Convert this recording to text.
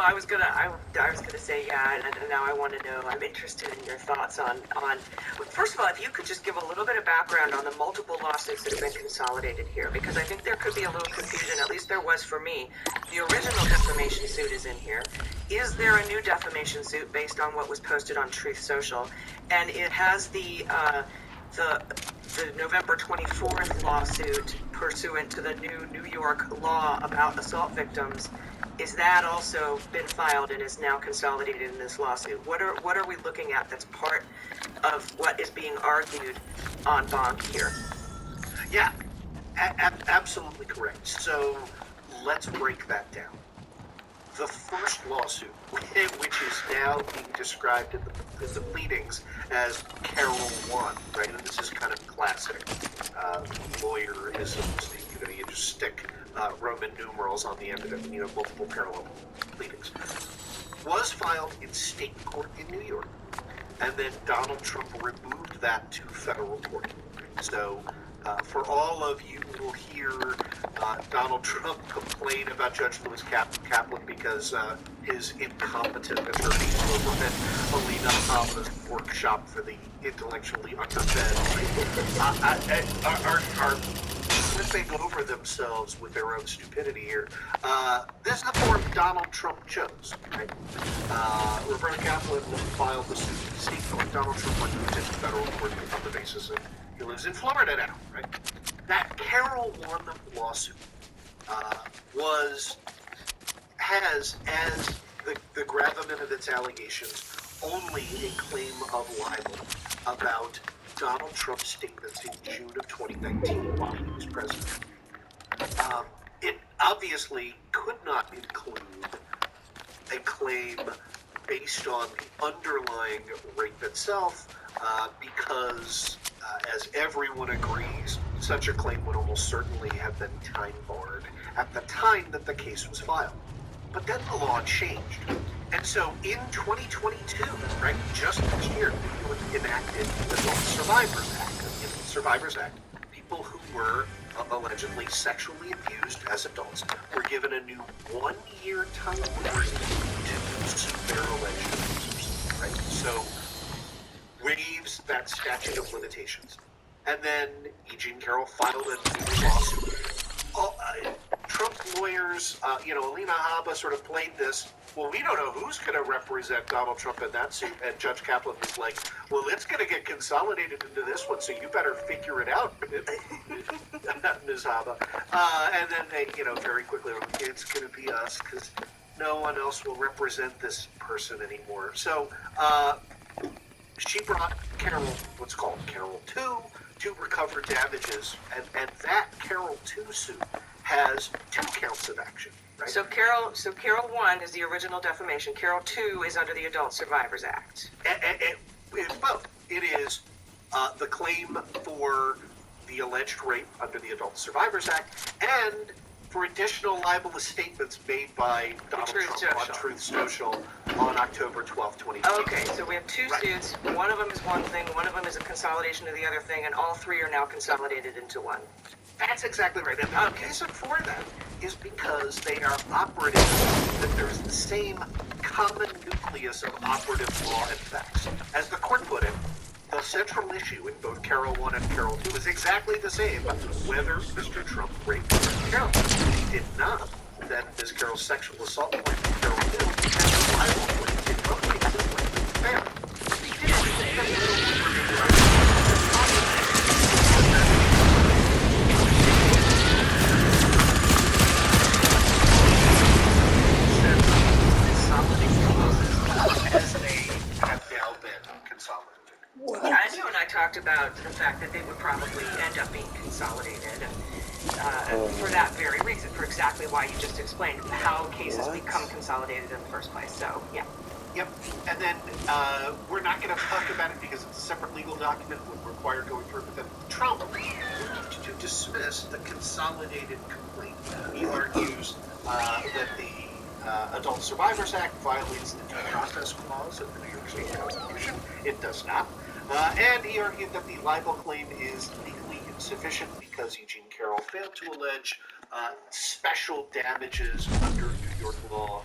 I was gonna say yeah, and now I want to know. I'm interested in your thoughts on. First of all, if you could just give a little bit of background on the multiple lawsuits that have been consolidated here, because I think there could be a little confusion. At least there was for me. The original defamation suit is in here. Is there a new defamation suit based on what was posted on Truth Social? And it has the November 24th lawsuit pursuant to the new New York law about assault victims. Is that also been filed and is now consolidated in this lawsuit? What are we looking at that's part of what is being argued en banc here? Yeah, absolutely correct. So let's break that down. The first lawsuit, which is now being described in the pleadings as Carroll 1, right? And this is kind of classic lawyerism. You just stick Roman numerals on the end of it, multiple parallel pleadings. Was filed in state court in New York, and then Donald Trump removed that to federal court. So for all of you who will hear Donald Trump complain about Judge Lewis Kaplan because his incompetent attorneys overmet Alina Habba's workshop for the intellectually underfed, are flipping over themselves with their own stupidity here. This is the form Donald Trump chose. Right? Roberta Kaplan filed the suit in state court. Donald Trump went to federal court on the basis of he lives in Florida now, right? That Carroll 1 lawsuit has as the gravamen of its allegations only a claim of libel about Donald Trump's statements in June of 2019 while he was president. It obviously could not include a claim based on the underlying rape itself, because, as everyone agrees, such a claim would almost certainly have been time-barred at the time that the case was filed. But then the law changed. And so in 2022, right, just this year, New York enacted the Adult Survivors Act. In the Survivors Act, people who were allegedly sexually abused as adults were given a new 1-year time period to sue their alleged abusers, right? So waives that statute of limitations. And then E. Jean Carroll filed a new lawsuit. Trump's lawyers, Alina Habba sort of played this, well, we don't know who's going to represent Donald Trump in that suit. And Judge Kaplan was like, well, it's going to get consolidated into this one, so you better figure it out, Ms. Habba. And then they, very quickly were like, it's going to be us because no one else will represent this person anymore. So she brought Carroll, what's called Carroll 2, to recover damages. And that Carroll 2 suit has 2 counts of action. Right? So Carroll 1 is the original defamation. Carroll 2 is under the Adult Survivors Act. It's both. It is the claim for the alleged rape under the Adult Survivors Act and for additional libelous statements made by Donald Trump on Truth Social on October 12, 2020. Okay, so we have 2 suits. One of them is one thing, one of them is a consolidation of the other thing, and all 3 are now consolidated into one. That's exactly right. And the reason for that is because they are operating, that there's the same common nucleus of operative law and facts. As the court put it, the central issue in both Carroll 1 and Carroll 2 is exactly the same, whether Mr. Trump raped Ms. Carroll. If he did not, then Ms. Carroll's sexual assault claim in Carroll 2 and the libel claim in both cases might be fair. As they have now been consolidated. Yeah, you and I talked about the fact that they would probably end up being consolidated, and for that very reason, for exactly why you just explained, how cases become consolidated in the first place. So, yeah. Yep. And then we're not going to talk about it because it's a separate legal document would require going through. But then Trump moved to dismiss the consolidated complaint. He argues that the Adult Survivors Act violates the Due Process Clause of the New York State Constitution. It does not. And he argued that the libel claim is legally insufficient because E. Jean Carroll failed to allege special damages under New York law